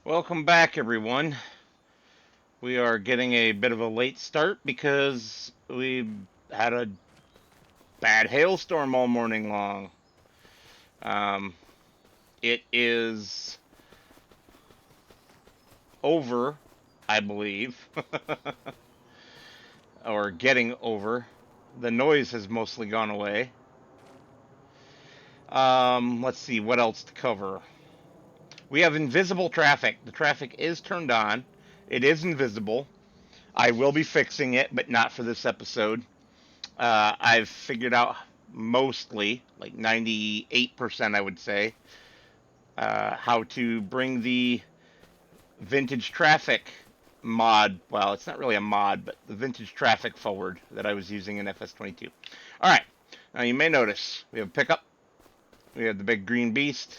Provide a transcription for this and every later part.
Welcome back, everyone. We are getting a bit of a late start because we had a bad hailstorm all morning long. Um, it is over, I believe, or getting over. The noise has mostly gone away. Let's see what else to cover. We have invisible traffic. The traffic is turned on. It is invisible. I will be fixing it, but not for this episode. I've figured out mostly, like 98%, I would say, how to bring the vintage traffic mod. Well, it's not really a mod, but the vintage traffic forward that I was using in FS22. All right. Now you may notice we have a pickup. We have the big green beast.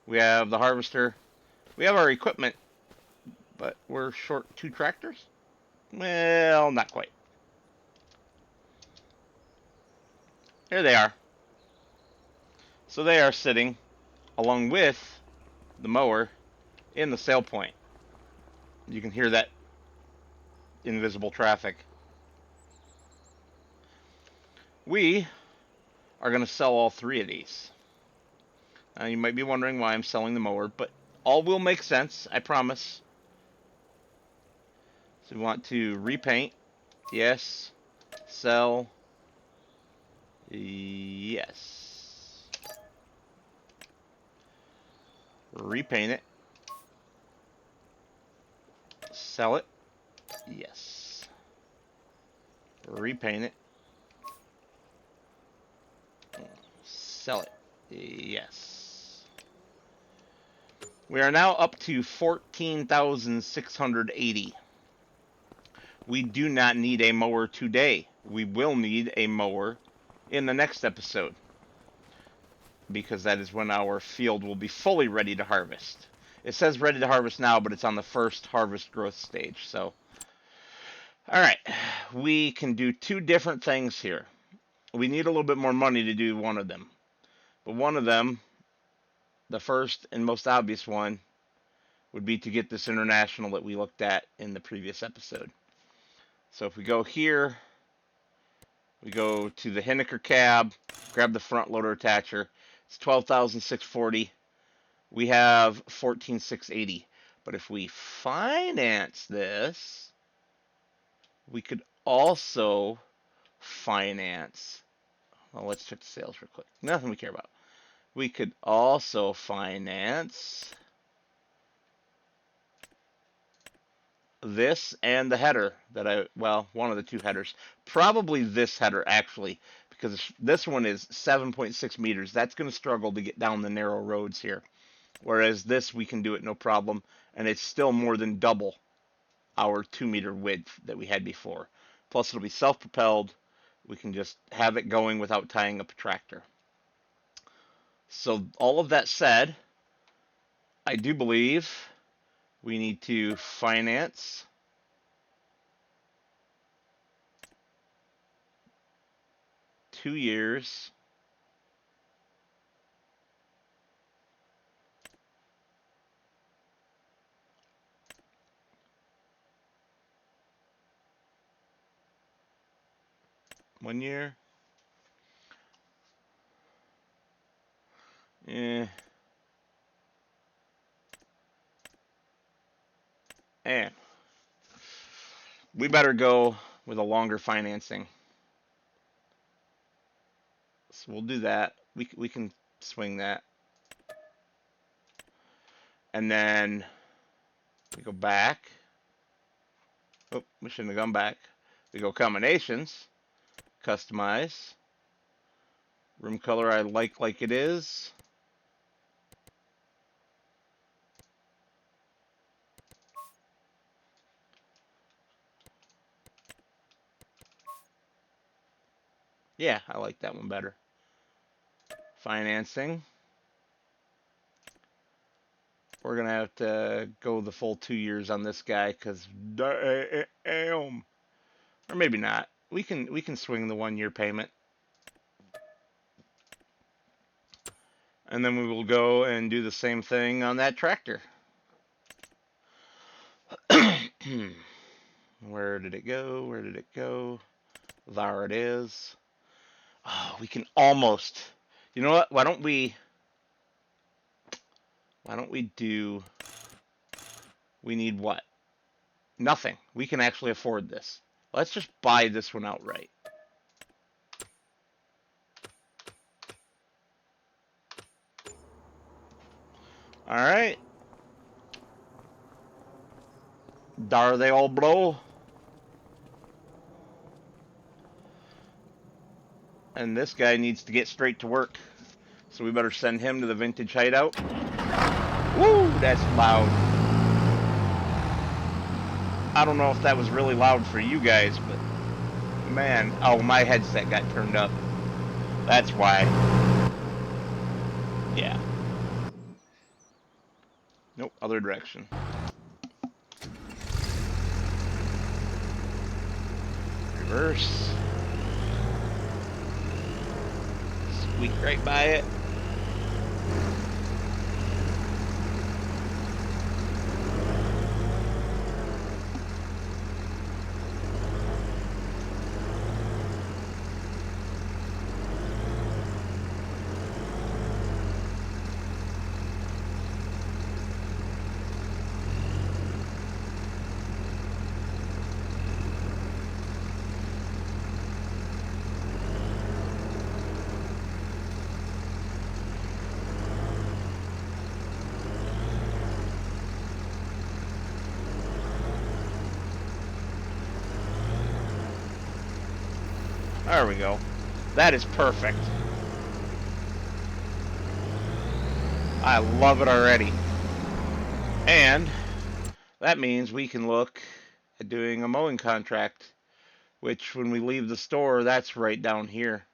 We have the harvester. We have our equipment, but we're short 2 tractors. Well, not quite. Here they are. So they are sitting along with the mower in the sail point. You can hear that invisible traffic. We are going to sell all 3 of these. Now, you might be wondering why I'm selling the mower, but all will make sense, I promise. So we want to repaint. Yes. Sell. Yes. Repaint it. Sell it. Yes. Repaint it. Sell it. Yes. We are now up to 14,680. We do not need a mower today. We will need a mower in the next episode, because that is when our field will be fully ready to harvest. It says ready to harvest now, but it's on the first harvest growth stage. So, all right, we can do 2 different things here. We need a little bit more money to do one of them. But one of them, the first and most obvious one, would be to get this international that we looked at in the previous episode. So if we go here, we go to the Hinniker cab, grab the front loader attacher. It's 12,640. We have 14,680. But if we finance this, we could also finance. Well, let's check the sales real quick. Nothing we care about. We could also finance this and the header one of the 2 headers. Probably this header, actually, because this one is 7.6 meters. That's going to struggle to get down the narrow roads here. Whereas this, we can do it no problem, and it's still more than double our 2-meter width that we had before. Plus, it'll be self-propelled. We can just have it going without tying up a tractor. So all of that said, I do believe we need to finance two years. One year. And we better go with a longer financing. So we'll do that. We can swing that. And then we go back. Oh, we shouldn't have gone back. We go combinations, customize, room color I like it is. Yeah, I like that one better. Financing. We're gonna have to go the full 2 years on this guy, cause damn. Or maybe not. We can swing the 1-year payment. And then we will go and do the same thing on that tractor. Where did it go? Where did it go? There it is. Oh, we can almost. You know what? Why don't we do. We need what? Nothing. We can actually afford this. Let's just buy this one outright. Alright. Dar they all blow. And this guy needs to get straight to work. So we better send him to the vintage hideout. Woo, that's loud. I don't know if that was really loud for you guys, but man, oh, my headset got turned up. That's why. Yeah. Nope, other direction. Reverse. Squeak right by it. There we go. That is perfect. I love it already. And that means we can look at doing a mowing contract, which when we leave the store, that's right down here.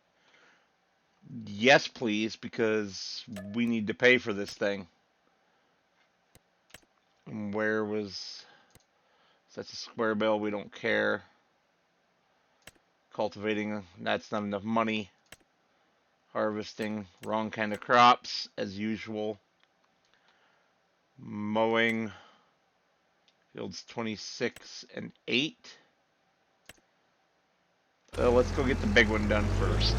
Yes, please, because we need to pay for this thing. And where was... That's a square bill, we don't care. Cultivating, that's not enough money. Harvesting, wrong kind of crops, as usual. Mowing, fields 26 and 8. Let's go get the big one done first.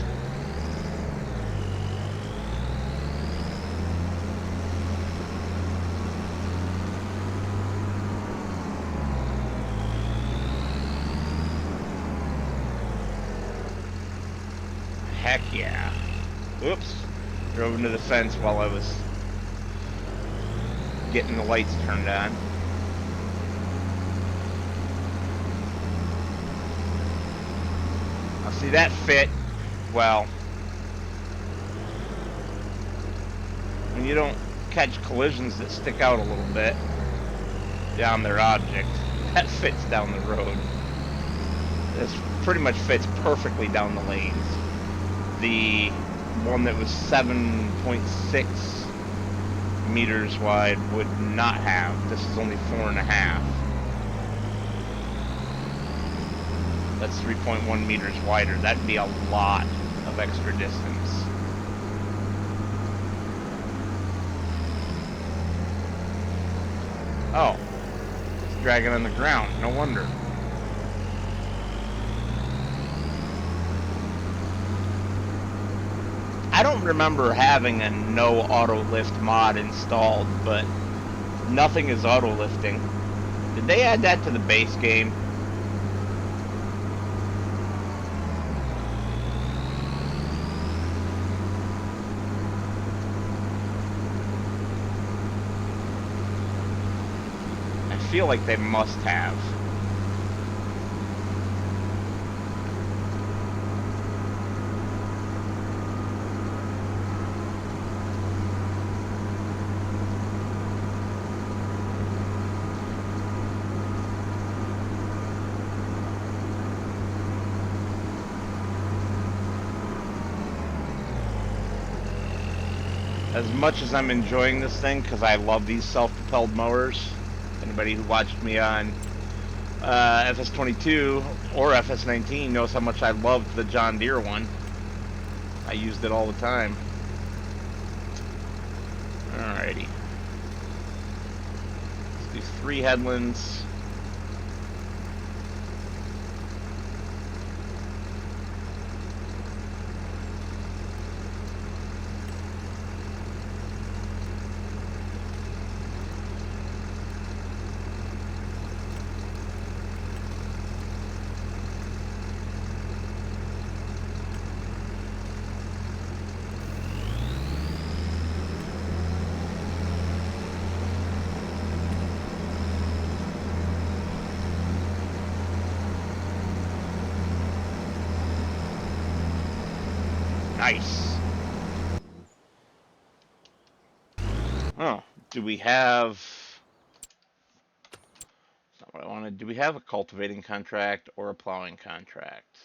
Heck yeah. Oops. Drove into the fence while I was getting the lights turned on. Now see, that fit well. When you don't catch collisions that stick out a little bit down their object, that fits down the road. This pretty much fits perfectly down the lanes. The one that was 7.6 meters wide would not have. This is only 4.5. That's 3.1 meters wider. That'd be a lot of extra distance. Oh, it's dragging on the ground. No wonder. I don't remember having a no auto lift mod installed, but nothing is auto lifting. Did they add that to the base game? I feel like they must have. As much as I'm enjoying this thing, because I love these self-propelled mowers, anybody who watched me on FS22 or FS19 knows how much I loved the John Deere one. I used it all the time. Alrighty. Let's do 3 headlands. Nice. Oh, do we have... That's not what I wanted. Do we have a cultivating contract or a plowing contract?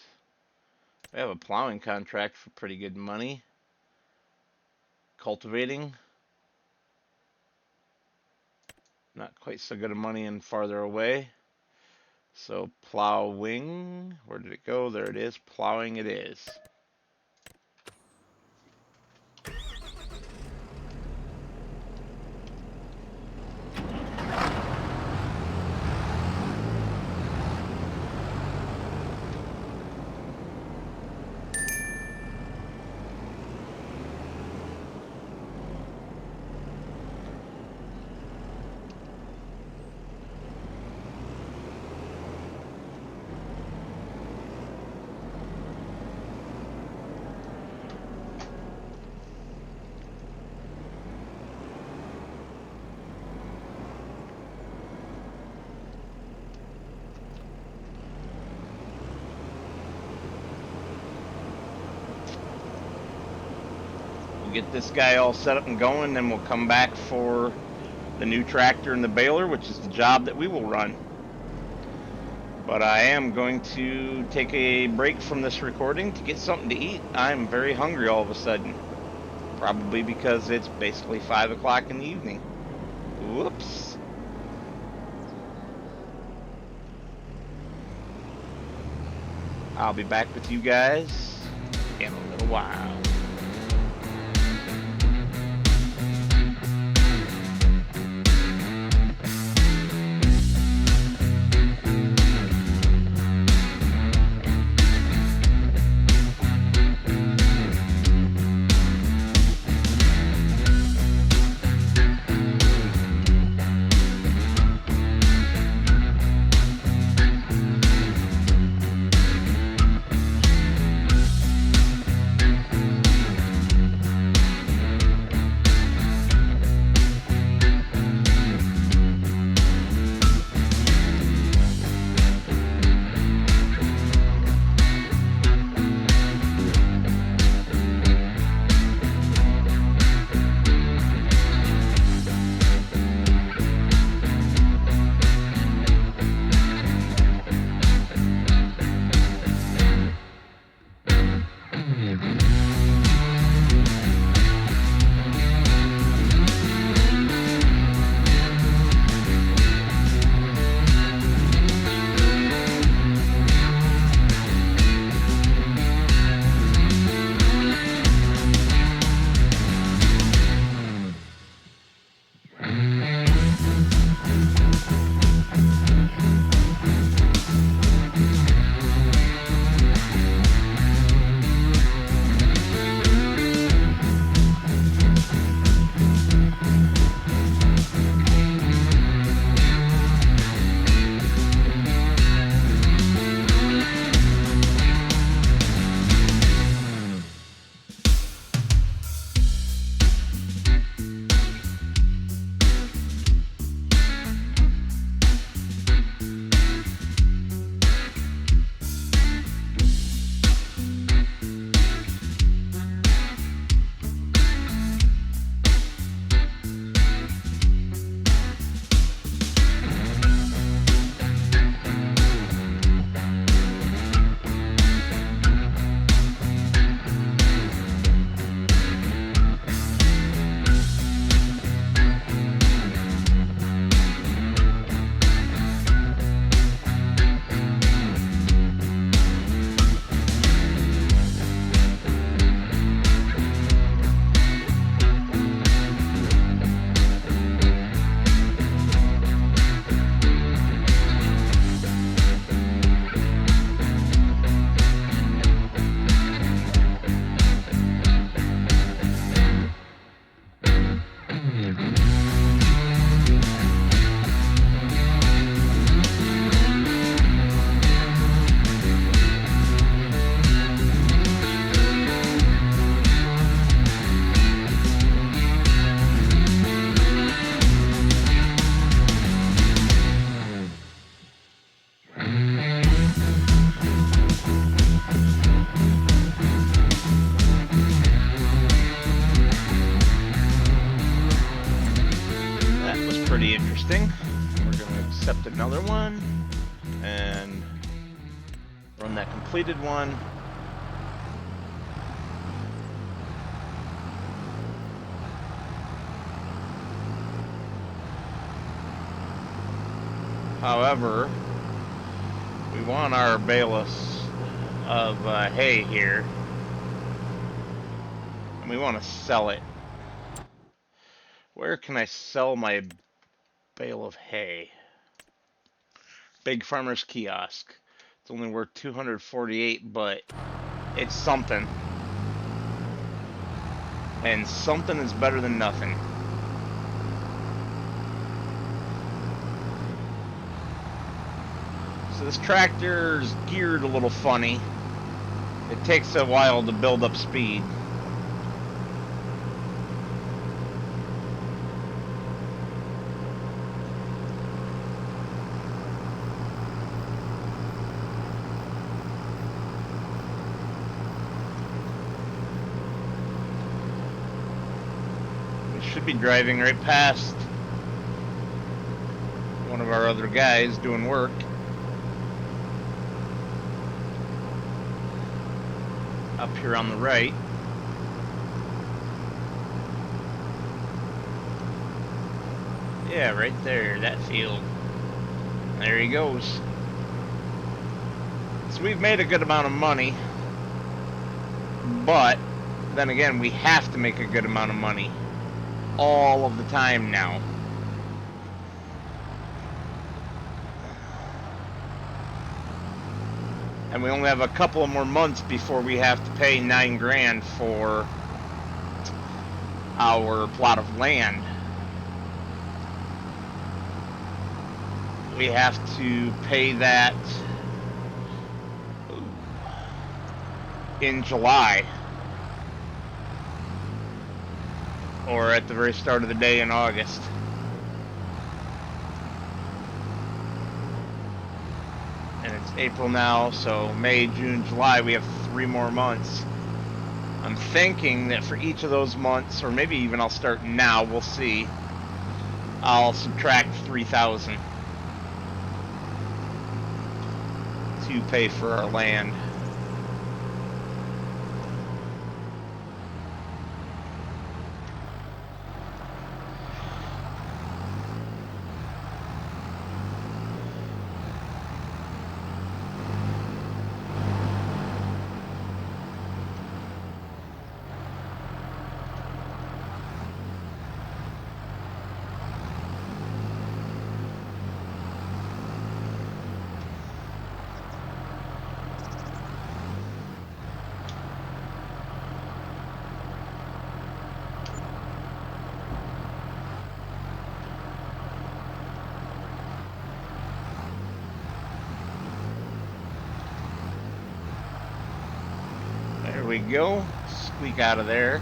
We have a plowing contract for pretty good money. Cultivating, not quite so good of money and farther away. So plowing, where did it go? There it is. Plowing it is. Get this guy all set up and going, then we'll come back for the new tractor and the baler, which is the job that we will run. But I am going to take a break from this recording to get something to eat. I'm very hungry all of a sudden. Probably because it's basically 5 o'clock in the evening. Whoops. I'll be back with you guys in a little while. interesting. We're going to accept another one and run that completed one. However, we want our bales of hay here, and we want to sell it. Where can I sell my bale of hay? Big Farmer's Kiosk. It's only worth 248, but it's something. And something is better than nothing. So this tractor's geared a little funny. It takes a while to build up speed. Should be driving right past one of our other guys doing work. Up here on the right. Yeah, right there, that field. There he goes. So we've made a good amount of money, but then again, we have to make a good amount of money all of the time now. And we only have a couple of more months before we have to pay $9 grand for our plot of land. We have to pay that in July, or at the very start of the day in August. And it's April now, so May, June, July, we have 3 more months. I'm thinking that for each of those months, or maybe even I'll start now, we'll see, I'll subtract 3,000 to pay for our land. There we go. Squeak out of there.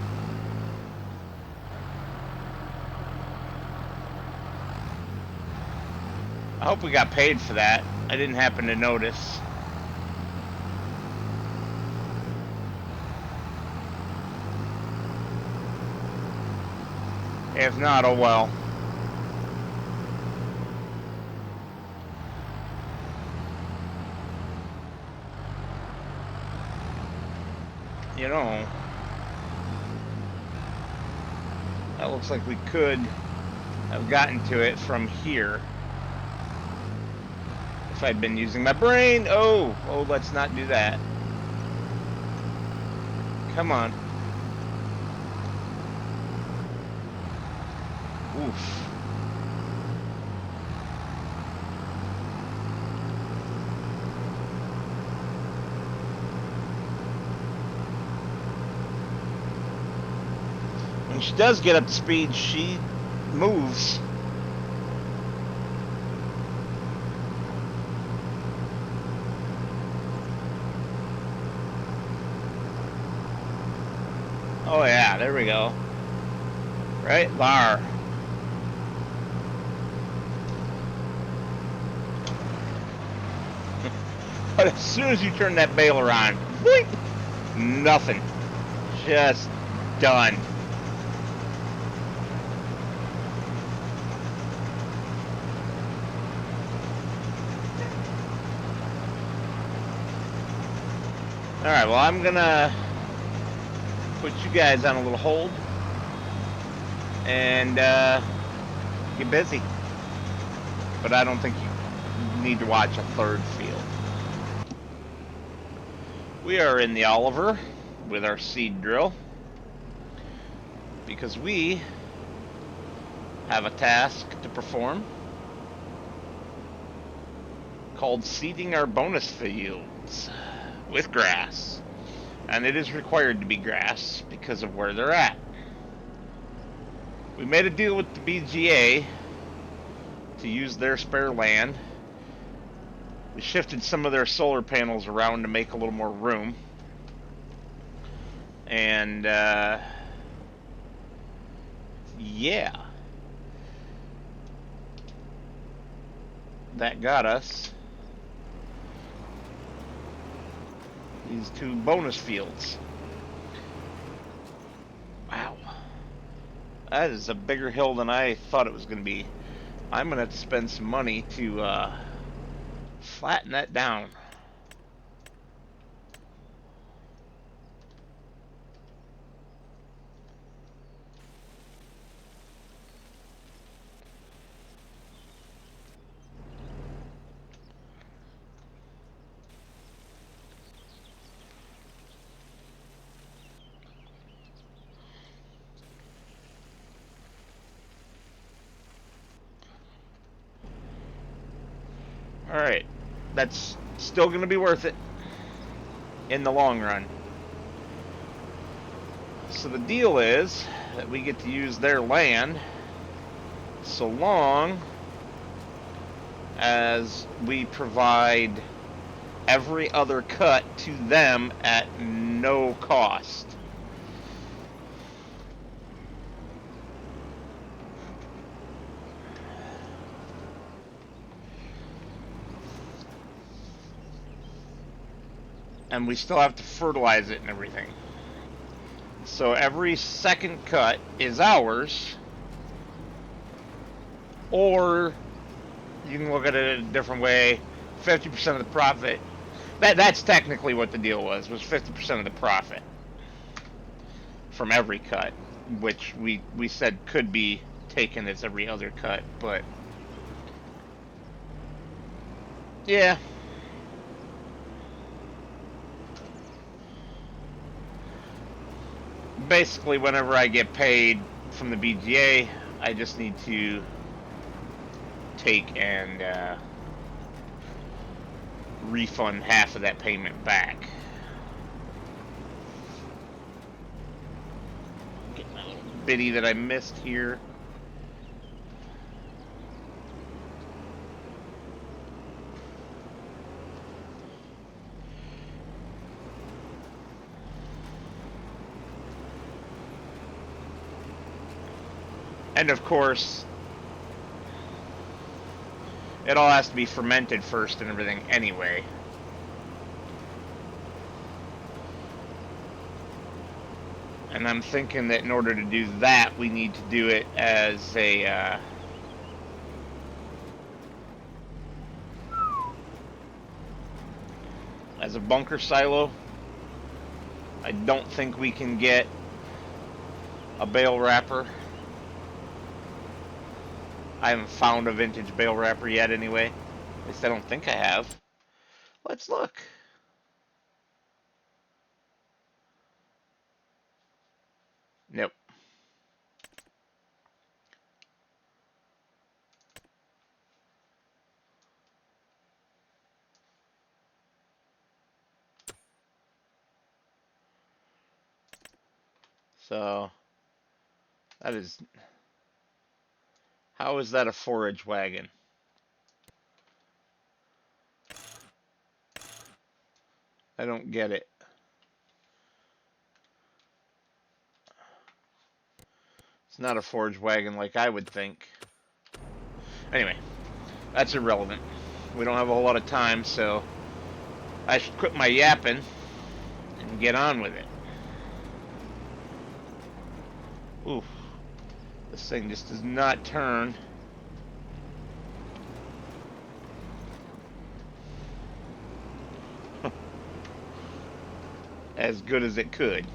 I hope we got paid for that. I didn't happen to notice. If not, oh well. You know, that looks like we could have gotten to it from here if I'd been using my brain. Oh, let's not do that. Come on. Oof. When she does get up to speed, she moves. Oh yeah, there we go. Right there. But as soon as you turn that baler on, boing, nothing. Just done. Alright, well, I'm gonna put you guys on a little hold and get busy. But I don't think you need to watch a third field. We are in the Oliver with our seed drill because we have a task to perform called seeding our bonus fields with grass. And it is required to be grass because of where they're at. We made a deal with the BGA to use their spare land. We shifted some of their solar panels around to make a little more room. And, yeah. That got us these 2 bonus fields. Wow. That is a bigger hill than I thought it was going to be. I'm going to have to spend some money to flatten that down. Alright, that's still going to be worth it in the long run. So the deal is that we get to use their land so long as we provide every other cut to them at no cost. And we still have to fertilize it and everything. So every second cut is ours. Or you can look at it a different way. 50% of the profit. That's technically what the deal was 50% of the profit from every cut, which we said could be taken as every other cut, but yeah. Basically, whenever I get paid from the BGA, I just need to take and refund half of that payment back. Get my little bitty that I missed here. And of course, it all has to be fermented first and everything anyway. And I'm thinking that in order to do that, we need to do it as a bunker silo. I don't think we can get a bale wrapper. I haven't found a vintage bale wrapper yet anyway. At least I don't think I have. Let's look. Nope. So, that is... How is that a forage wagon? I don't get it. It's not a forage wagon like I would think. Anyway, that's irrelevant. We don't have a whole lot of time, so I should quit my yapping and get on with it. Oof. This thing just does not turn. as good as it could.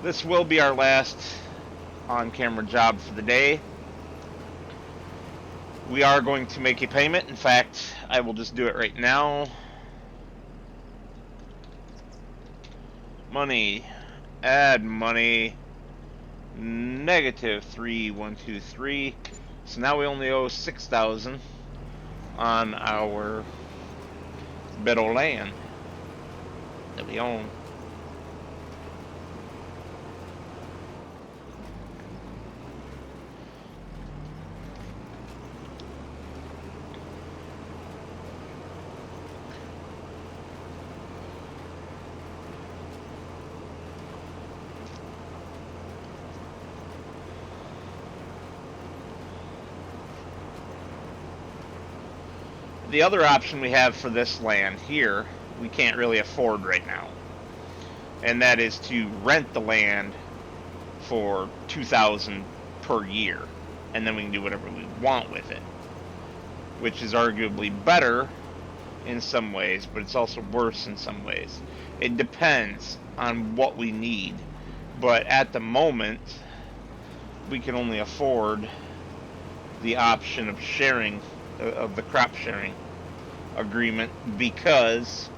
This will be our last on-camera job for the day. We are going to make a payment. In fact, I will just do it right now. Money. Add money. -3123. So now we only owe 6,000 on our bit of land that we own. The other option we have for this land here, we can't really afford right now. And that is to rent the land for 2,000 per year. And then we can do whatever we want with it. Which is arguably better in some ways, but it's also worse in some ways. It depends on what we need. But at the moment, we can only afford the option of sharing, of the crop sharing agreement, because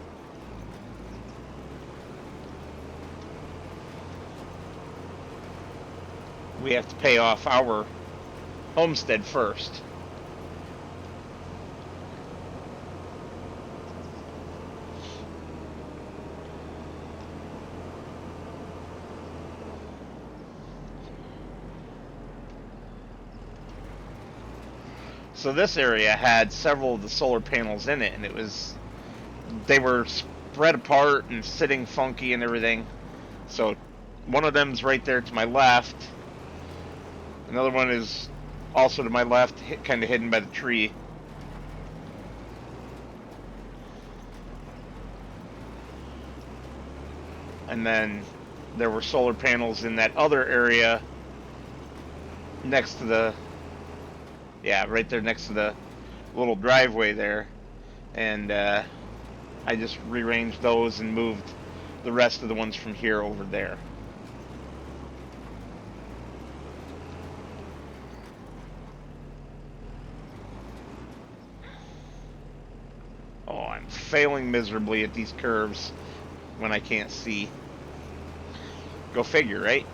we have to pay off our homestead first. So this area had several of the solar panels in it, and they were spread apart and sitting funky and everything. So one of them's right there to my left. Another one is also to my left, kind of hidden by the tree. And then there were solar panels in that other area next to the, yeah, right there next to the little driveway there. And I just rearranged those and moved the rest of the ones from here over there. Oh, I'm failing miserably at these curves when I can't see. Go figure, right?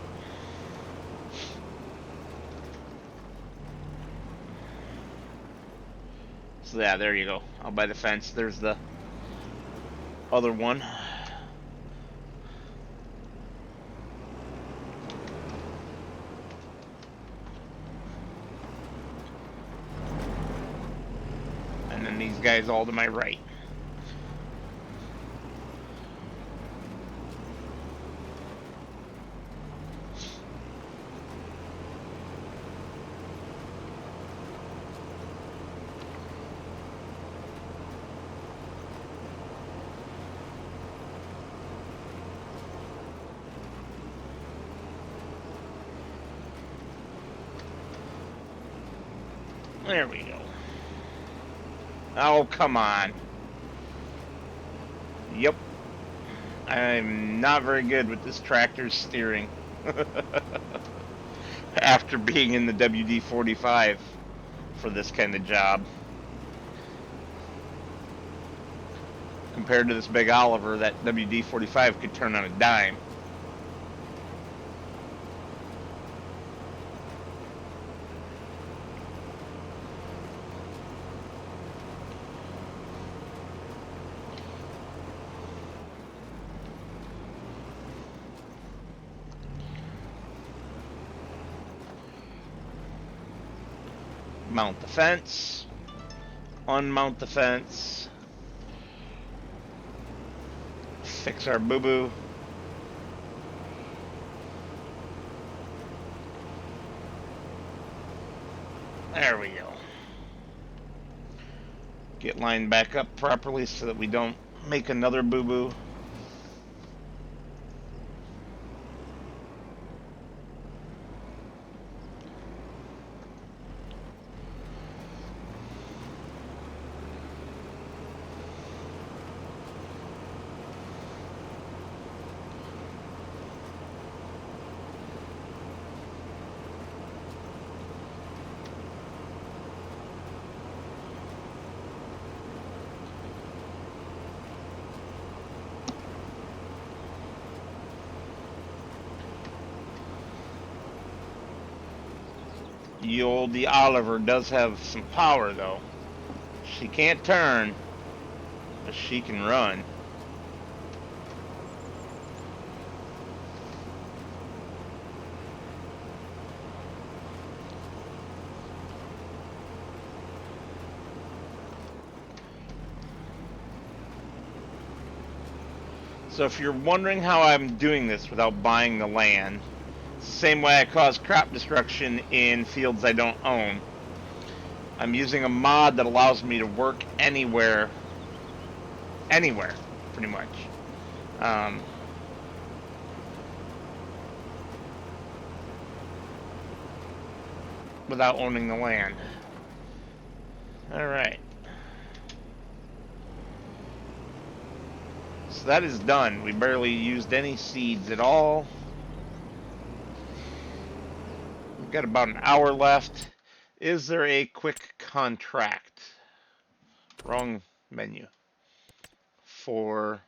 So yeah, there you go. Out by the fence, there's the other one. And then these guys all to my right. There we go. Oh, come on. Yep. I'm not very good with this tractor's steering. After being in the WD-45 for this kind of job. Compared to this big Oliver, that WD-45 could turn on a dime. Mount the fence, unmount the fence, fix our boo-boo. There we go. Get lined back up properly so that we don't make another boo-boo. The Oliver does have some power, though. She can't turn, but she can run. So if you're wondering how I'm doing this without buying the land, it's the same way I cause crop destruction in fields I don't own. I'm using a mod that allows me to work anywhere, pretty much. Without owning the land. Alright. So that is done. We barely used any seeds at all. We've got about an hour left. Is there a quick contract? Wrong menu. For...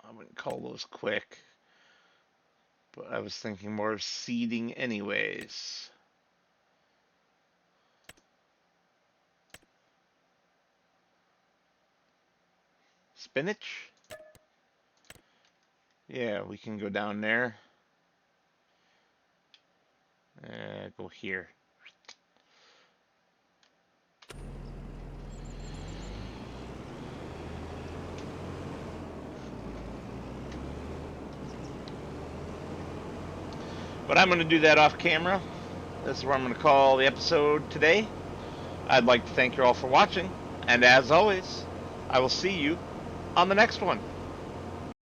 I wouldn't call those quick. But I was thinking more of seeding anyways. Spinach? Yeah, we can go down there. Go here. But I'm going to do that off camera. This is where I'm going to call the episode today. I'd like to thank you all for watching. And as always, I will see you on the next one.